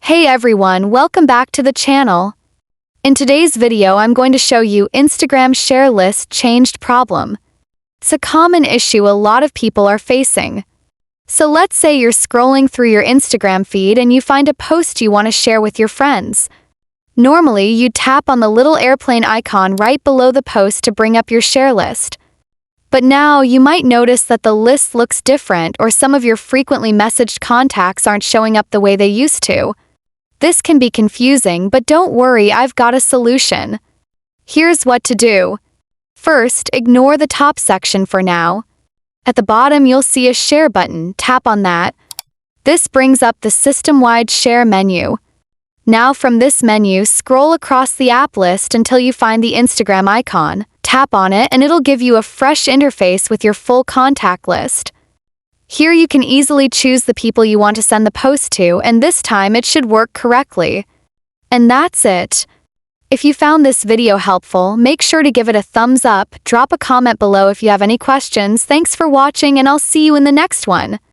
Hey everyone, welcome back to the channel. In today's video, I'm going to show you Instagram share list changed problem. It's a common issue a lot of people are facing. So let's say you're scrolling through your Instagram feed and you find a post you want to share with your friends. Normally, you'd tap on the little airplane icon right below the post to bring up your share list. But now you might notice that the list looks different or some of your frequently messaged contacts aren't showing up the way they used to. This can be confusing, but don't worry, I've got a solution. Here's what to do. First, ignore the top section for now. At the bottom, you'll see a share button. Tap on that. This brings up the system-wide share menu. Now from this menu, scroll across the app list until you find the Instagram icon. Tap on it and it'll give you a fresh interface with your full contact list. Here you can easily choose the people you want to send the post to, and this time it should work correctly. And that's it. If you found this video helpful, make sure to give it a thumbs up, drop a comment below if you have any questions. Thanks for watching and I'll see you in the next one.